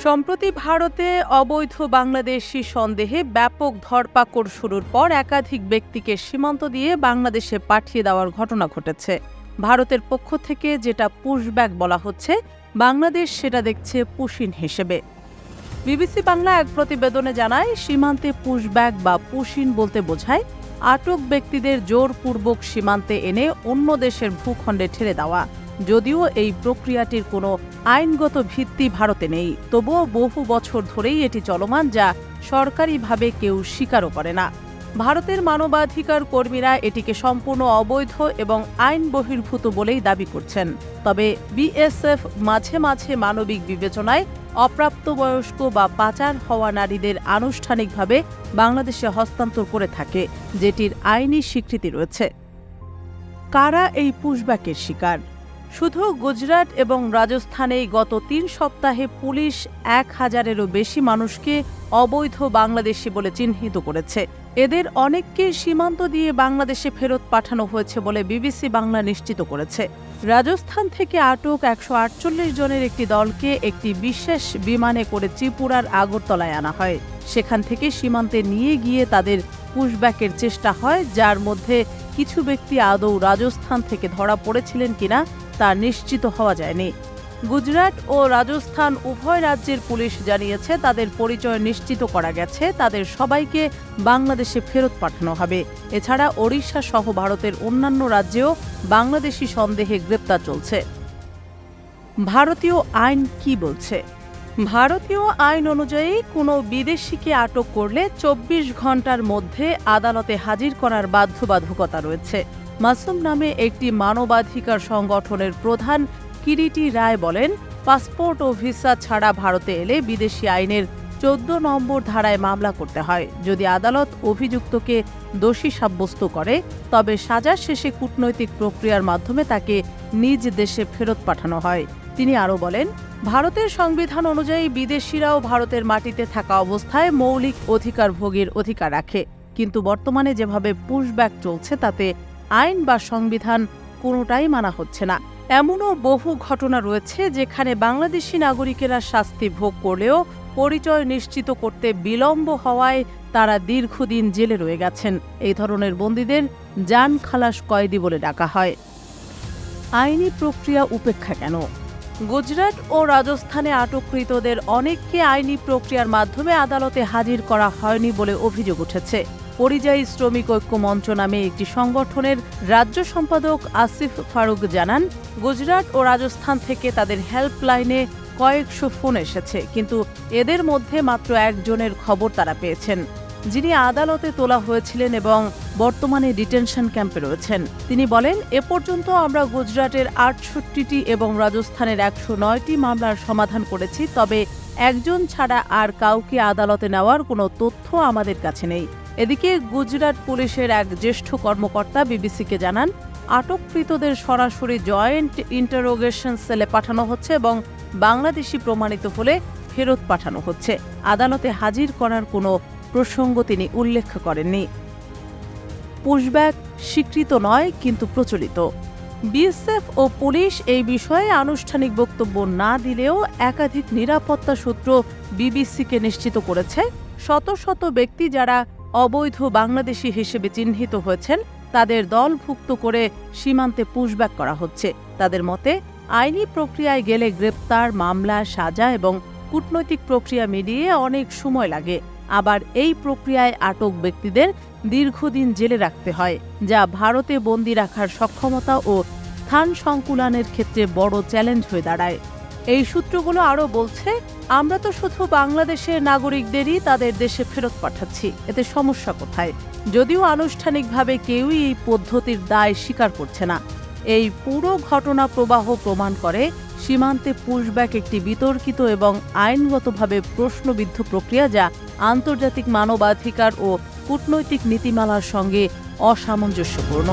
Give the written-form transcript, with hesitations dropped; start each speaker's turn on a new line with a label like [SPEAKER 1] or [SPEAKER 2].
[SPEAKER 1] সম্প্রতি ভারতে অবৈধ বাংলাদেশি সন্দেহে ব্যাপক ধরপাকড় শুরুর পর একাধিক ব্যক্তিকে সীমান্ত দিয়ে বাংলাদেশে পাঠিয়ে দেওয়ার ঘটনা ঘটেছে। ভারতের পক্ষ থেকে যেটা পুশব্যাক বলা হচ্ছে, বাংলাদেশ সেটা দেখছে পুশিন হিসেবে। বিবিসি বাংলা এক প্রতিবেদনে জানায়, সীমান্তে পুশব্যাক বা পুশিন বলতে বোঝায় আটক ব্যক্তিদের জোরপূর্বক সীমান্তে এনে অন্য দেশের ভূখণ্ডে ঠেলে দেওয়া। যদিও এই প্রক্রিয়াটির কোনো আইনগত ভিত্তি ভারতে নেই, তবুও বহু বছর ধরেই এটি চলমান, যা সরকারিভাবে কেউ স্বীকারও করে না। ভারতের মানবাধিকার কর্মীরা এটিকে সম্পূর্ণ অবৈধ এবং আইন বহির্ভূত বলেই দাবি করছেন। তবে বিএসএফ মাঝে মাঝে মানবিক বিবেচনায় অপ্রাপ্তবয়স্ক বা পাচার হওয়া নারীদের আনুষ্ঠানিকভাবে বাংলাদেশে হস্তান্তর করে থাকে, যেটির আইনি স্বীকৃতি রয়েছে। কারা এই পুশব্যাকের শিকার? শুধু গুজরাট এবং রাজস্থানেই গত ৩ সপ্তাহে পুলিশ ১,০০০-এরও বেশি মানুষকে অবৈধ বাংলাদেশি বলে চিহ্নিত করেছে। এদের অনেককে সীমান্ত দিয়ে বাংলাদেশে ফেরত পাঠানো হয়েছে বলে বিবিসি বাংলা নিশ্চিত করেছে। রাজস্থান থেকে আটক ১৪৮ জনের একটি দলকে একটি বিশেষ বিমানে করে ত্রিপুরার আগরতলায় আনা হয়। সেখান থেকে সীমান্তে নিয়ে গিয়ে তাদের পুশব্যাকের চেষ্টা হয়, যার মধ্যে কিছু ব্যক্তি আদৌ রাজস্থান থেকে ধরা পড়েছিলেন কিনা তা নিশ্চিত হওয়া যায়নি। গুজরাট ও রাজস্থান উভয় রাজ্যের পুলিশ জানিয়েছে, তাদের পরিচয় নিশ্চিত করা গেছে। তাদের সবাইকে বাংলাদেশে ফেরত পাঠানো হবে। এছাড়া ওড়িশা সহ ভারতের অন্যান্য রাজ্যেও বাংলাদেশি সন্দেহে গ্রেপ্তার চলছে। ভারতীয় আইন কি বলছে? ভারতীয় আইন অনুযায়ী কোনো বিদেশিকে আটক করলে ২৪ ঘণ্টার মধ্যে আদালতে হাজির করার বাধ্যবাধকতা রয়েছে। মাসুম নামে একটি মানবাধিকার সংগঠনের প্রধান কিরিটি রায় বলেন, পাসপোর্ট ও ভিসা ছাড়া ভারতে এলে বিদেশি আইনের ১৪ নম্বর ধারায় মামলা করতে হয়। যদি আদালত অভিযুক্তকে দোষী সাব্যস্ত করে, তবে সাজা শেষে কূটনৈতিক প্রক্রিয়ার মাধ্যমে তাকে নিজ দেশে ফেরত পাঠানো হয়। তিনি আরও বলেন, ভারতের সংবিধান অনুযায়ী বিদেশিরাও ভারতের মাটিতে থাকা অবস্থায় মৌলিক অধিকার ভোগের অধিকার রাখে। কিন্তু বর্তমানে যেভাবে পুশব্যাক চলছে, তাতে আইন বা সংবিধান কোনোটাই মানা হচ্ছে না। এমনও বহু ঘটনা রয়েছে যেখানে বাংলাদেশি নাগরিকেরা শাস্তি ভোগ করলেও পরিচয় নিশ্চিত করতে বিলম্ব হওয়ায় তারা দীর্ঘদিন জেলে রয়ে গেছেন। এই ধরনের বন্দীদের জান খালাস কয়েদি বলে ডাকা হয়। আইনি প্রক্রিয়া উপেক্ষা কেন? গুজরাট ও রাজস্থানে আটককৃতদের অনেককে আইনি প্রক্রিয়ার মাধ্যমে আদালতে হাজির করা হয়নি বলে অভিযোগ উঠেছে। পরিযায়ী শ্রমিক ঐক্য মঞ্চ নামে একটি সংগঠনের রাজ্য সম্পাদক আসিফ ফারুক জানান, গুজরাট ও রাজস্থান থেকে তাদের হেল্পলাইনে কয়েকশো ফোন এসেছে, কিন্তু এদের মধ্যে মাত্র একজনের খবর তারা পেয়েছেন, যিনি আদালতে তোলা হয়েছিলেন এবং বর্তমানে ডিটেনশন ক্যাম্পে রয়েছেন। তিনি বলেন, এ পর্যন্ত আমরা গুজরাটের ৬৮টি এবং রাজস্থানের ১০৯টি মামলার সমাধান করেছি, তবে একজন ছাড়া আর কাউকে আদালতে নেওয়ার কোনো তথ্য আমাদের কাছে নেই। এদিকে গুজরাট পুলিশের এক জ্যেষ্ঠ কর্মকর্তা বিবিসিকে জানান, আটককৃতদের সরাসরি জয়েন্ট ইন্টারোগেশন সেলে পাঠানো হচ্ছে এবং বাংলাদেশি প্রমাণিত হলে ফেরত পাঠানো হচ্ছে। আদালতে হাজির করার কোনো প্রসঙ্গ তিনি উল্লেখ করেননি। পুশব্যাক স্বীকৃত নয়, কিন্তু প্রচলিত। বিএসএফ ও পুলিশ এই বিষয়ে আনুষ্ঠানিক বক্তব্য না দিলেও একাধিক নিরাপত্তা সূত্র বিবিসিকে নিশ্চিত করেছে, শত শত ব্যক্তি যারা অবৈধ বাংলাদেশি হিসেবে চিহ্নিত হয়েছেন, তাদের দলভুক্ত করে সীমান্তে পুশব্যাক করা হচ্ছে। তাদের মতে, আইনি প্রক্রিয়ায় গেলে গ্রেপ্তার, মামলা, সাজা এবং কূটনৈতিক প্রক্রিয়া মিলিয়ে অনেক সময় লাগে। আবার এই প্রক্রিয়ায় আটক ব্যক্তিদের দীর্ঘদিন জেলে রাখতে হয়, যা ভারতে বন্দী রাখার সক্ষমতা ও স্থান সংকুলানের ক্ষেত্রে বড় চ্যালেঞ্জ হয়ে দাঁড়ায়। এই সূত্রগুলো আরও বলছে, আমরা তো শুধু বাংলাদেশের নাগরিকদেরই তাদের দেশে ফেরত পাঠাচ্ছি, এতে সমস্যা কোথায়? যদিও আনুষ্ঠানিকভাবে কেউই এই পদ্ধতির দায় স্বীকার করছে না। এই পুরো ঘটনা প্রবাহ প্রমাণ করে, সীমান্তে পুশব্যাক একটি বিতর্কিত এবং আইনগতভাবে প্রশ্নবিদ্ধ প্রক্রিয়া, যা আন্তর্জাতিক মানবাধিকার ও কূটনৈতিক নীতিমালার সঙ্গে অসামঞ্জস্যপূর্ণ।